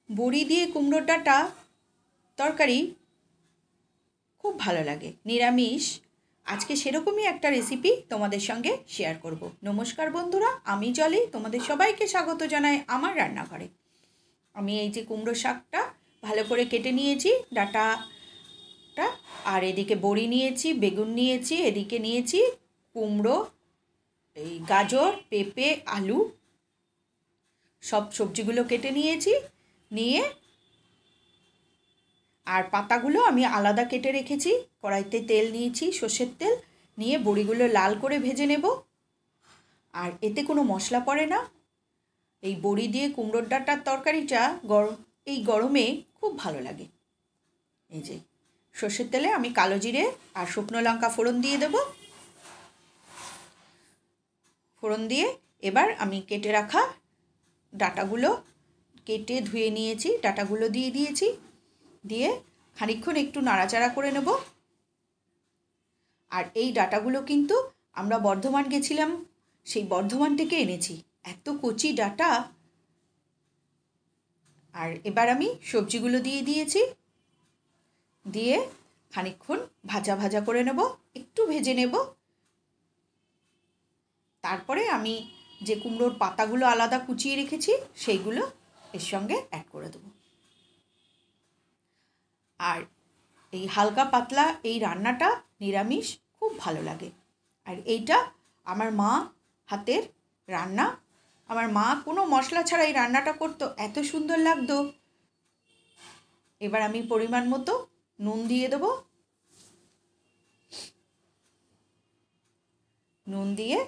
বড়ি দিয়ে কুমড়োর ডাঁটা তরকারি খুব ভালো লাগে, নিরামিষ। আজকে সেরকমই একটা রেসিপি তোমাদের সঙ্গে শেয়ার করব। নমস্কার বন্ধুরা, আমি জলি, তোমাদের সবাইকে স্বাগত জানাই আমার রান্নাঘরে। আমি এই যে কুমড়ো শাকটা ভালো করে কেটে নিয়েছি, ডাঁটাটা, আর এদিকে বড়ি নিয়েছি, বেগুন নিয়েছি, এদিকে নিয়েছি কুমড়ো, এই গাজর, পেঁপে, আলু, সব সবজিগুলো কেটে নিয়েছি। নিয়ে আর পাতাগুলো আমি আলাদা কেটে রেখেছি। কড়াইতে তেল নিয়েছি, সর্ষের তেল, নিয়ে বড়িগুলো লাল করে ভেজে নেব। আর এতে কোনো মশলা পড়ে না। এই বড়ি দিয়ে কুমড়োর ডাঁটার তরকারিটা এই গরমে খুব ভালো লাগে। এই যে সর্ষের তেলে আমি কালো জিরে আর শুকনো লঙ্কা ফোড়ন দিয়ে দেব। ফোড়ন দিয়ে এবার আমি কেটে রাখা ডাঁটাগুলো, কেটে ধুয়ে নিয়েছি, ডাঁটাগুলো দিয়ে দিয়েছি। দিয়ে খানিকক্ষণ একটু নাড়াচাড়া করে নেব। আর এই ডাঁটাগুলো কিন্তু আমরা বর্ধমান গেছিলাম, সেই বর্ধমান থেকে এনেছি, এত কচি ডাঁটা। আর এবার আমি সবজিগুলো দিয়ে দিয়েছি, দিয়ে খানিকক্ষণ ভাজা ভাজা করে নেব, একটু ভেজে নেব। তারপরে আমি যে কুমড়োর পাতাগুলো আলাদা কুচিয়ে রেখেছি সেইগুলো এর সঙ্গে অ্যাড করে দেবো। আর এই হালকা পাতলা এই রান্নাটা নিরামিষ খুব ভালো লাগে। আর এইটা আমার মা হাতের রান্না। আমার মা কোনো মশলা ছাড়া এই রান্নাটা করতো, এত সুন্দর লাগতো। এবার আমি পরিমাণ মতো নুন দিয়ে দেবো। নুন দিয়ে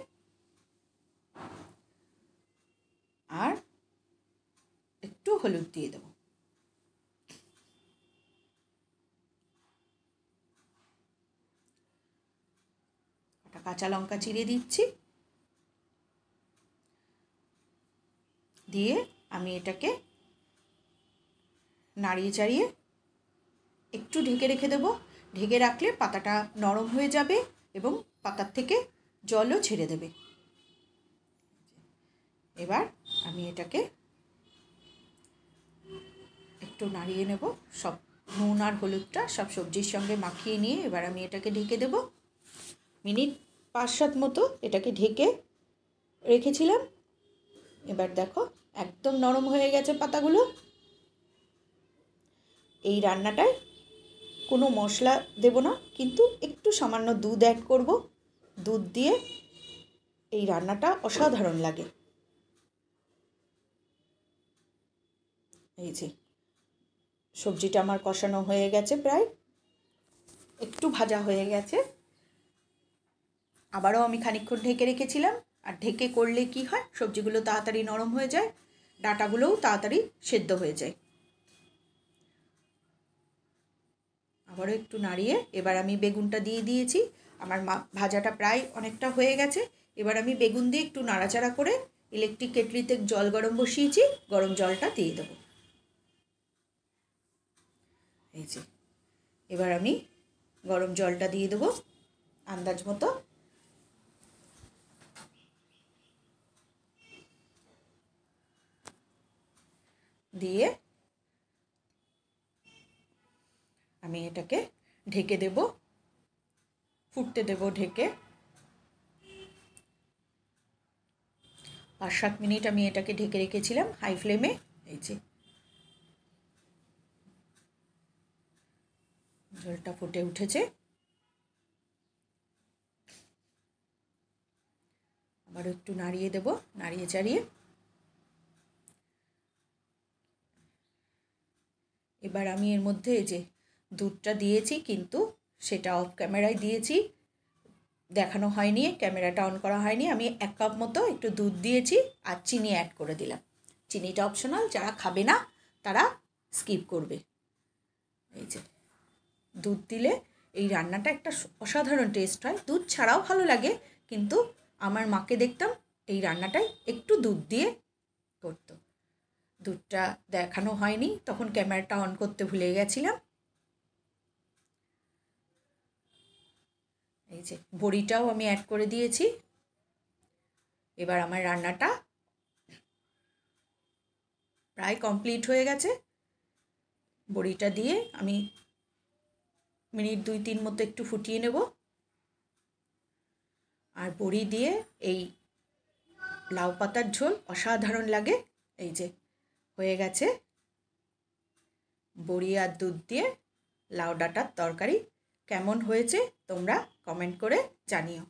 আর একটু হলুদ দিয়ে দেবো। কাঁচা লঙ্কা চিড়ে দিচ্ছি। দিয়ে আমি এটাকে নাড়িয়ে চাড়িয়ে একটু ঢেকে রেখে দেবো। ঢেকে রাখলে পাতাটা নরম হয়ে যাবে এবং পাতার থেকে জলও ছেড়ে দেবে। এবার আমি এটাকে একটু নাড়িয়ে নেব। সব নুন আর হলুদটা সব সবজির সঙ্গে মাখিয়ে নিয়ে এবার আমি এটাকে ঢেকে দেব। মিনিট 5-7 মতো এটাকে ঢেকে রেখেছিলাম। এবার দেখো একদম নরম হয়ে গেছে পাতাগুলো। এই রান্নাটায় কোনো মশলা দেব না, কিন্তু একটু সামান্য দুধ অ্যাড করব। দুধ দিয়ে এই রান্নাটা অসাধারণ লাগে। এই যে সবজিটা আমার কষানো হয়ে গেছে, প্রায় একটু ভাজা হয়ে গেছে। আবারও আমি খানিকক্ষণ ঢেকে রেখেছিলাম। আর ঢেকে করলে কি হয়, সবজিগুলো তাড়াতাড়ি নরম হয়ে যায়, ডাঁটাগুলোও তাড়াতাড়ি সেদ্ধ হয়ে যায়। আবারও একটু নাড়িয়ে এবার আমি বেগুনটা দিয়ে দিয়েছি। আমার ভাজাটা প্রায় অনেকটা হয়ে গেছে। এবার আমি বেগুন দিয়ে একটু নাড়াচাড়া করে ইলেকট্রিক কেটলিতে জল গরম বসিয়েছি, গরম জলটা দিয়ে দেবো। এই যে এবার আমি গরম জলটা দিয়ে দেবো আন্দাজ মতো। দিয়ে আমি এটাকে ঢেকে দেব, ফুটতে দেব ঢেকে। 5-7 মিনিট আমি এটাকে ঢেকে রেখেছিলাম হাই ফ্লেমে। এই যে জলটা ফুটে উঠেছে। আবার একটু নাড়িয়ে দেব, নাড়িয়ে চাড়িয়ে। এবার আমি এর মধ্যে এই যে দুধটা দিয়েছি, কিন্তু সেটা অফ ক্যামেরায় দিয়েছি, দেখানো হয়নি, ক্যামেরাটা অন করা হয়নি। আমি 1 কাপ মতো একটু দুধ দিয়েছি আর চিনি অ্যাড করে দিলাম। চিনিটা অপশনাল, যারা খাবে না তারা স্কিপ করবে। এই যে দুধ দিলে এই রান্নাটা একটা অসাধারণ টেস্ট হয়। দুধ ছাড়াও ভালো লাগে, কিন্তু আমার মাকে দেখতাম এই রান্নাটায় একটু দুধ দিয়ে করতো। দুধটা দেখানো হয়নি, তখন ক্যামেরাটা অন করতে ভুলে গেছিলাম। এই যে বড়িটাও আমি অ্যাড করে দিয়েছি। এবার আমার রান্নাটা প্রায় কমপ্লিট হয়ে গেছে। বড়িটা দিয়ে আমি মিনিট 2-3 মতো একটু ফুটিয়ে নেব। আর বড়ি দিয়ে এই লাউ পাতার ঝোল অসাধারণ লাগে। এই যে হয়ে গেছে বড়ি আর দুধ দিয়ে লাউ ডাঁটার তরকারি। কেমন হয়েছে তোমরা কমেন্ট করে জানিও।